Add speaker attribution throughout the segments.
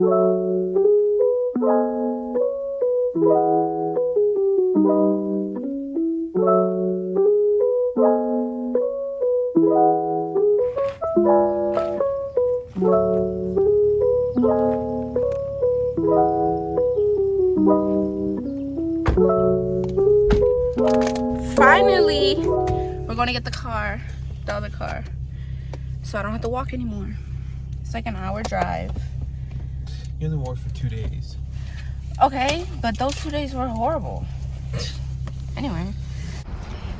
Speaker 1: Finally, we're going to get the other car, so I don't have to walk anymore. It's like an hour drive.
Speaker 2: You only walked for 2 days.
Speaker 1: Okay, but those 2 days were horrible. Anyway,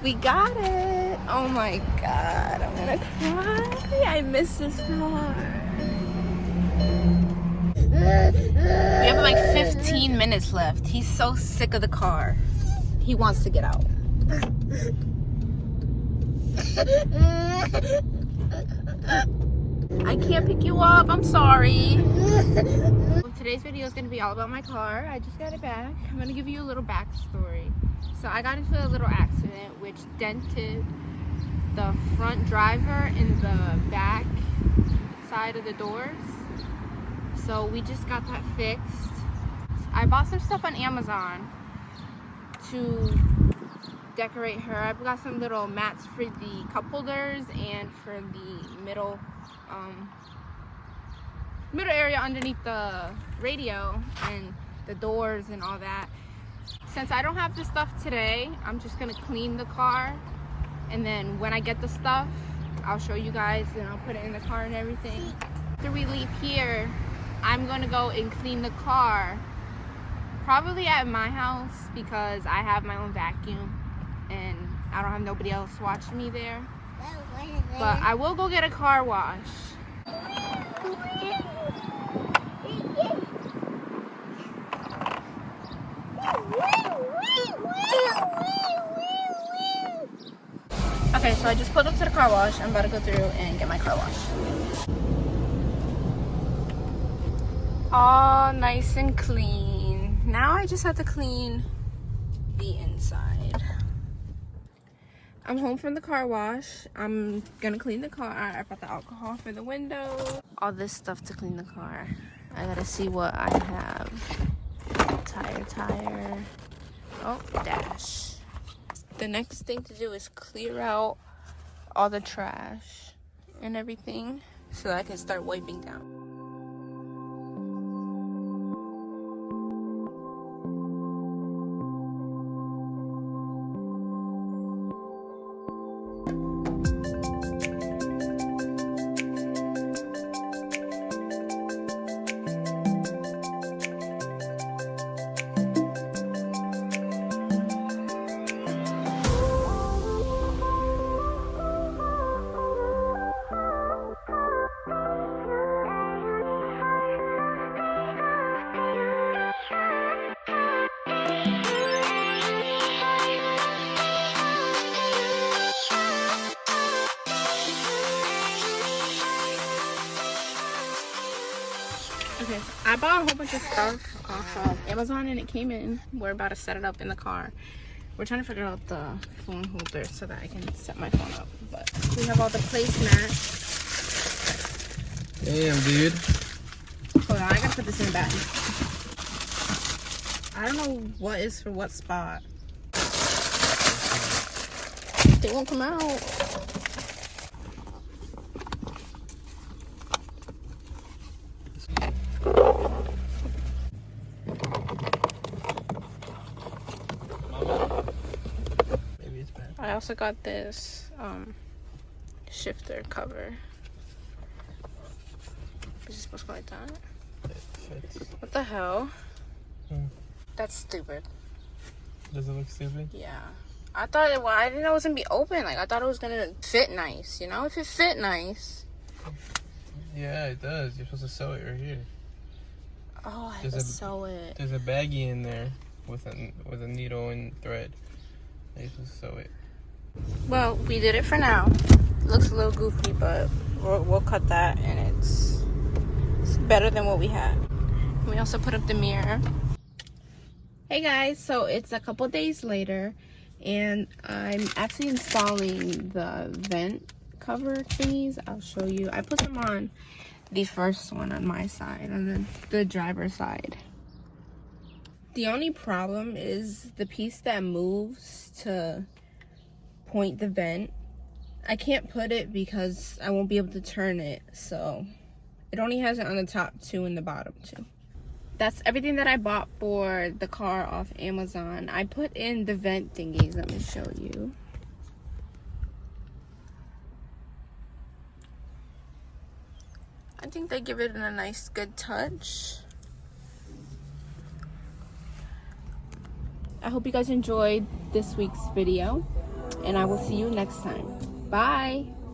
Speaker 1: we got it. Oh my god, I'm gonna cry. I miss this car. We have like 15 minutes left. He's so sick of the car. He wants to get out. I can't pick you up. I'm sorry. Well, today's video is going to be all about my car. I just got it back. I'm going to give you a little backstory. So I got into a little accident which dented the front driver and the back side of the doors. So we just got that fixed. I bought some stuff on Amazon to decorate her. I've got some little mats for the cup holders and for the middle area underneath the radio and the doors and all that. Since I don't have the stuff today, I'm just gonna clean the car, and then when I get the stuff, I'll show you guys and I'll put it in the car and everything. After we leave here, I'm gonna go and clean the car, probably at my house because I have my own vacuum and I don't have nobody else watching me there. But I will go get a car wash. Okay, so I just pulled up to the car wash. I'm about to go through and get my car wash. All nice and clean. Now I just have to clean the inside. I'm home from the car wash. I'm gonna clean the car. I brought the alcohol for the window. All this stuff to clean the car. I gotta see what I have. Tire. Oh, dash. The next thing to do is clear out all the trash and everything so that I can start wiping down. Okay, I bought a whole bunch of stuff off of Amazon and it came in. We're about to set it up in the car. We're trying to figure out the phone holder so that I can set my phone up. But we have all the placemats.
Speaker 2: Damn, dude.
Speaker 1: Hold on, I gotta put this in the bag. I don't know what is for what spot. They won't come out. I also got this shifter cover. Is it supposed to go like that? What the hell? That's stupid.
Speaker 2: Does it look stupid?
Speaker 1: Yeah. I thought it, well, I didn't know it was gonna be open. Like, I thought it was gonna fit nice, you know? If it fit nice.
Speaker 2: Yeah, it does. You're supposed to sew it right here.
Speaker 1: Oh, I have to sew it.
Speaker 2: There's a baggie in there with a needle and thread. You're supposed to sew it.
Speaker 1: Well, we did it for now. It looks a little goofy, but we'll cut that, and it's better than what we had. We also put up the mirror. Hey guys, so it's a couple days later, and I'm actually installing the vent cover thingies. I'll show you. I put them on the first one on my side, on the driver's side. The only problem is the piece that moves to point the vent. I can't put it because I won't be able to turn it, so it only has it on the top two and the bottom two. That's everything that I bought for the car off Amazon. I put in the vent thingies. Let me show you. I think they give it a nice, good touch. I hope you guys enjoyed this week's video, and I will see you next time. Bye!